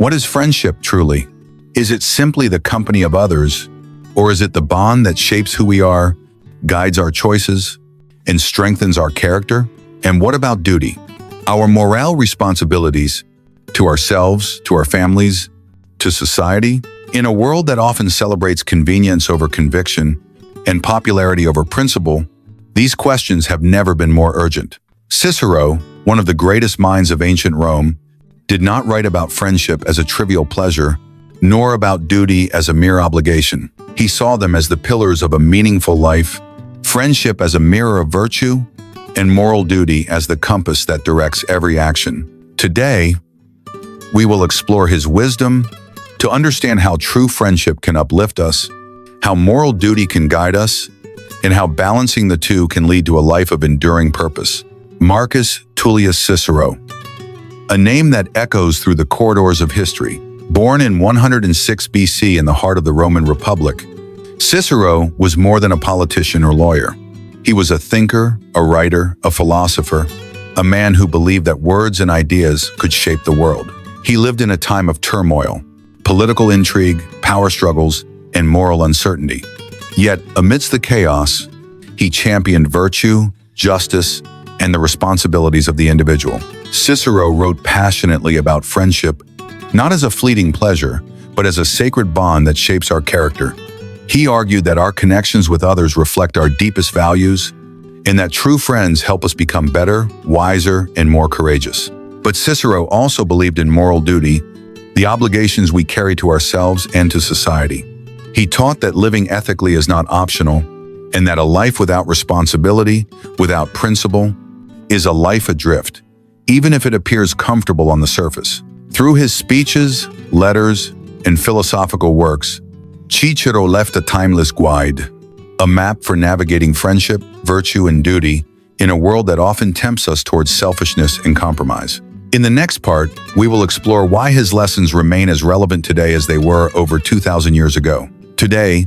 What is friendship truly? Is it simply the company of others, or is it the bond that shapes who we are, guides our choices, and strengthens our character? And what about duty? Our moral responsibilities to ourselves, to our families, to society? In a world that often celebrates convenience over conviction and popularity over principle, these questions have never been more urgent. Cicero, one of the greatest minds of ancient Rome, did not write about friendship as a trivial pleasure, nor about duty as a mere obligation. He saw them as the pillars of a meaningful life, friendship as a mirror of virtue, and moral duty as the compass that directs every action. Today, we will explore his wisdom to understand how true friendship can uplift us, how moral duty can guide us, and how balancing the two can lead to a life of enduring purpose. Marcus Tullius Cicero, a name that echoes through the corridors of history. Born in 106 BC in the heart of the Roman Republic, Cicero was more than a politician or lawyer. He was a thinker, a writer, a philosopher, a man who believed that words and ideas could shape the world. He lived in a time of turmoil, political intrigue, power struggles, and moral uncertainty. Yet, amidst the chaos, he championed virtue, justice, and the responsibilities of the individual. Cicero wrote passionately about friendship, not as a fleeting pleasure, but as a sacred bond that shapes our character. He argued that our connections with others reflect our deepest values, and that true friends help us become better, wiser, and more courageous. But Cicero also believed in moral duty, the obligations we carry to ourselves and to society. He taught that living ethically is not optional, and that a life without responsibility, without principle, is a life adrift, even if it appears comfortable on the surface. Through his speeches, letters, and philosophical works, Cicero left a timeless guide, a map for navigating friendship, virtue, and duty in a world that often tempts us towards selfishness and compromise. In the next part, we will explore why his lessons remain as relevant today as they were over 2,000 years ago. Today,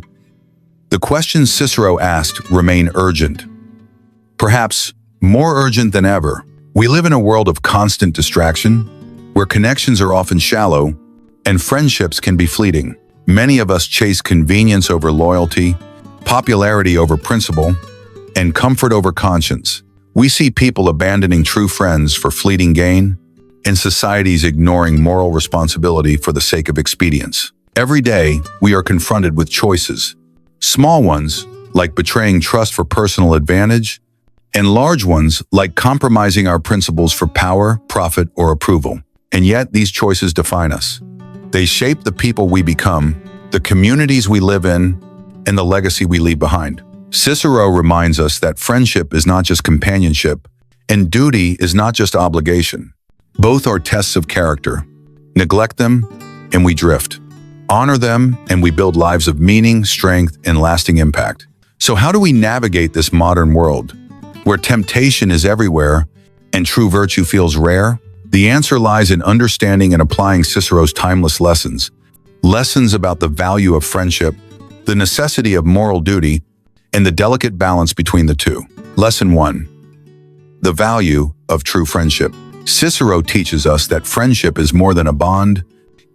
the questions Cicero asked remain urgent, perhaps more urgent than ever. We live in a world of constant distraction, where connections are often shallow and friendships can be fleeting. Many of us chase convenience over loyalty, popularity over principle, and comfort over conscience. We see people abandoning true friends for fleeting gain, and societies ignoring moral responsibility for the sake of expedience. Every day, we are confronted with choices, small ones like betraying trust for personal advantage, and large ones like compromising our principles for power, profit, or approval. And yet, these choices define us. They shape the people we become, the communities we live in, and the legacy we leave behind. Cicero reminds us that friendship is not just companionship, and duty is not just obligation. Both are tests of character. Neglect them, and we drift. Honor them, and we build lives of meaning, strength, and lasting impact. So how do we navigate this modern world, where temptation is everywhere and true virtue feels rare? The answer lies in understanding and applying Cicero's timeless lessons. Lessons about the value of friendship, the necessity of moral duty, and the delicate balance between the two. Lesson 1. The value of true friendship. Cicero teaches us that friendship is more than a bond.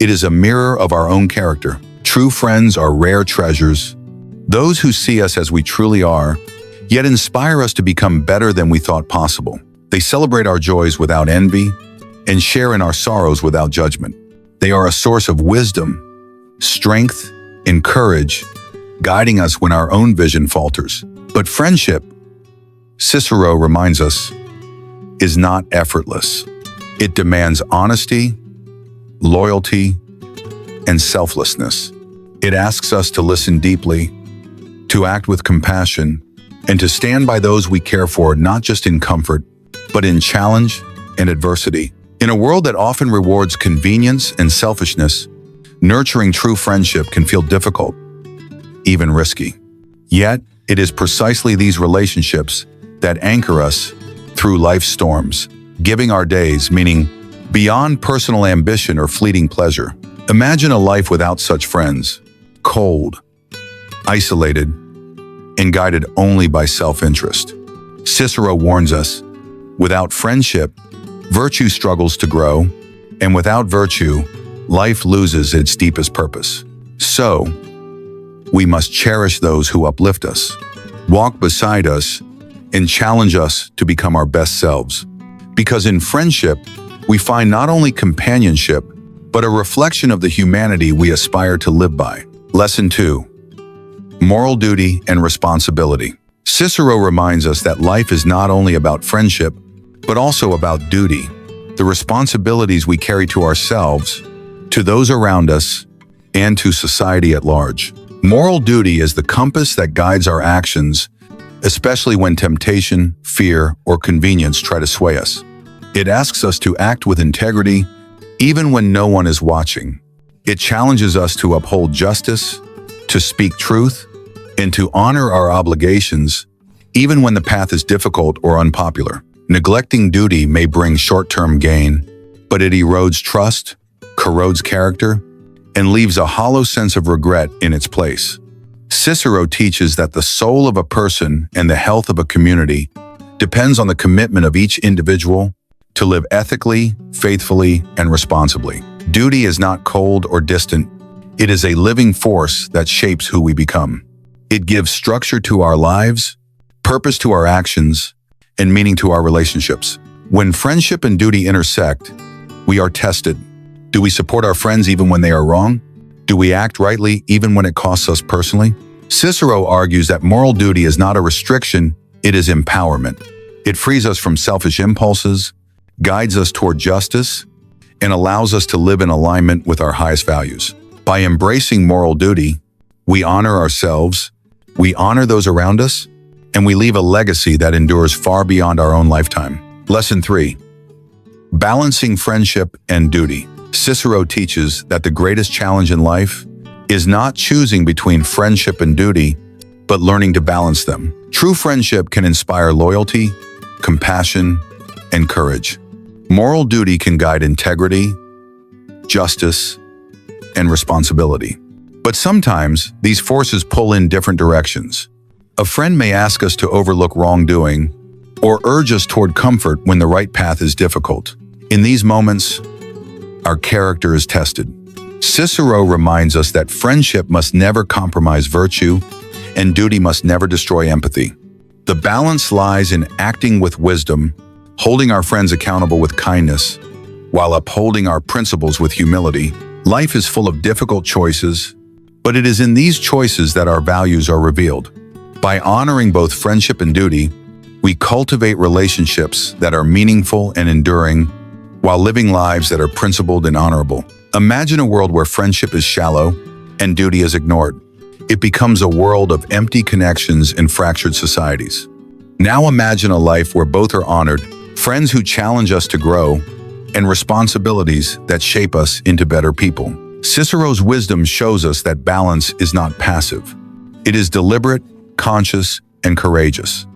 It is a mirror of our own character. True friends are rare treasures, those who see us as we truly are, yet inspire us to become better than we thought possible. They celebrate our joys without envy and share in our sorrows without judgment. They are a source of wisdom, strength, and courage, guiding us when our own vision falters. But friendship, Cicero reminds us, is not effortless. It demands honesty, loyalty, and selflessness. It asks us to listen deeply, to act with compassion, and to stand by those we care for, not just in comfort, but in challenge and adversity. In a world that often rewards convenience and selfishness, nurturing true friendship can feel difficult, even risky. Yet, it is precisely these relationships that anchor us through life's storms, giving our days meaning beyond personal ambition or fleeting pleasure. Imagine a life without such friends, cold, isolated, and guided only by self-interest. Cicero warns us, without friendship, virtue struggles to grow, and without virtue, life loses its deepest purpose. So, we must cherish those who uplift us, walk beside us, and challenge us to become our best selves. Because in friendship, we find not only companionship, but a reflection of the humanity we aspire to live by. Lesson 2. Moral duty and responsibility. Cicero reminds us that life is not only about friendship, but also about duty, the responsibilities we carry to ourselves, to those around us, and to society at large. Moral duty is the compass that guides our actions, especially when temptation, fear, or convenience try to sway us. It asks us to act with integrity, even when no one is watching. It challenges us to uphold justice, to speak truth, and to honor our obligations, even when the path is difficult or unpopular. Neglecting duty may bring short-term gain, but it erodes trust, corrodes character, and leaves a hollow sense of regret in its place. Cicero teaches that the soul of a person and the health of a community depends on the commitment of each individual to live ethically, faithfully, and responsibly. Duty is not cold or distant. It is a living force that shapes who we become. It gives structure to our lives, purpose to our actions, and meaning to our relationships. When friendship and duty intersect, we are tested. Do we support our friends even when they are wrong? Do we act rightly even when it costs us personally? Cicero argues that moral duty is not a restriction, it is empowerment. It frees us from selfish impulses, guides us toward justice, and allows us to live in alignment with our highest values. By embracing moral duty, we honor ourselves, we honor those around us, and we leave a legacy that endures far beyond our own lifetime. Lesson 3. Balancing friendship and duty. Cicero teaches that the greatest challenge in life is not choosing between friendship and duty, but learning to balance them. True friendship can inspire loyalty, compassion, and courage. Moral duty can guide integrity, justice, and responsibility. But sometimes these forces pull in different directions. A friend may ask us to overlook wrongdoing or urge us toward comfort when the right path is difficult. In these moments, our character is tested. Cicero reminds us that friendship must never compromise virtue and duty must never destroy empathy. The balance lies in acting with wisdom, holding our friends accountable with kindness, while upholding our principles with humility. Life is full of difficult choices, but it is in these choices that our values are revealed. By honoring both friendship and duty, we cultivate relationships that are meaningful and enduring, while living lives that are principled and honorable. Imagine a world where friendship is shallow and duty is ignored. It becomes a world of empty connections and fractured societies. Now imagine a life where both are honored, friends who challenge us to grow, and responsibilities that shape us into better people. Cicero's wisdom shows us that balance is not passive. It is deliberate, conscious, and courageous.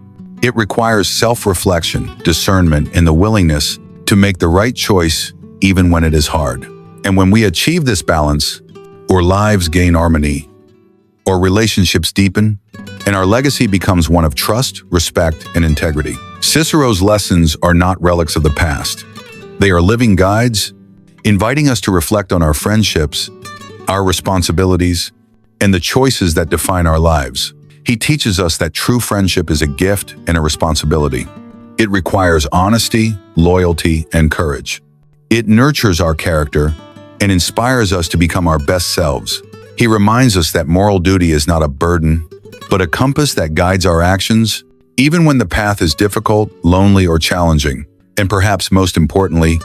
It requires self-reflection, discernment, and the willingness to make the right choice even when it is hard. And when we achieve this balance, our lives gain harmony, our relationships deepen, and our legacy becomes one of trust, respect, and integrity. Cicero's lessons are not relics of the past. They are living guides, inviting us to reflect on our friendships, our responsibilities, and the choices that define our lives. He teaches us that true friendship is a gift and a responsibility. It requires honesty, loyalty, and courage. It nurtures our character and inspires us to become our best selves. He reminds us that moral duty is not a burden, but a compass that guides our actions, even when the path is difficult, lonely, or challenging. And perhaps most importantly,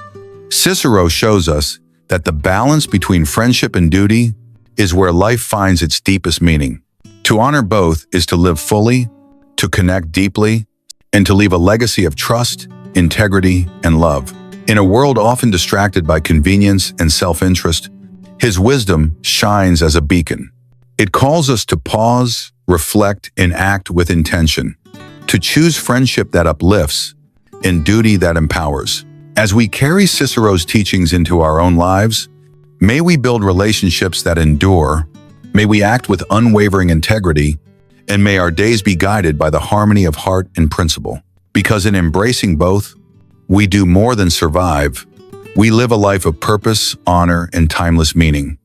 Cicero shows us that the balance between friendship and duty is where life finds its deepest meaning. To honor both is to live fully, to connect deeply, and to leave a legacy of trust, integrity, and love. In a world often distracted by convenience and self-interest, his wisdom shines as a beacon. It calls us to pause, reflect, and act with intention, to choose friendship that uplifts and duty that empowers. As we carry Cicero's teachings into our own lives, may we build relationships that endure, may we act with unwavering integrity, and may our days be guided by the harmony of heart and principle. Because in embracing both, we do more than survive, We live a life of purpose, honor, and timeless meaning.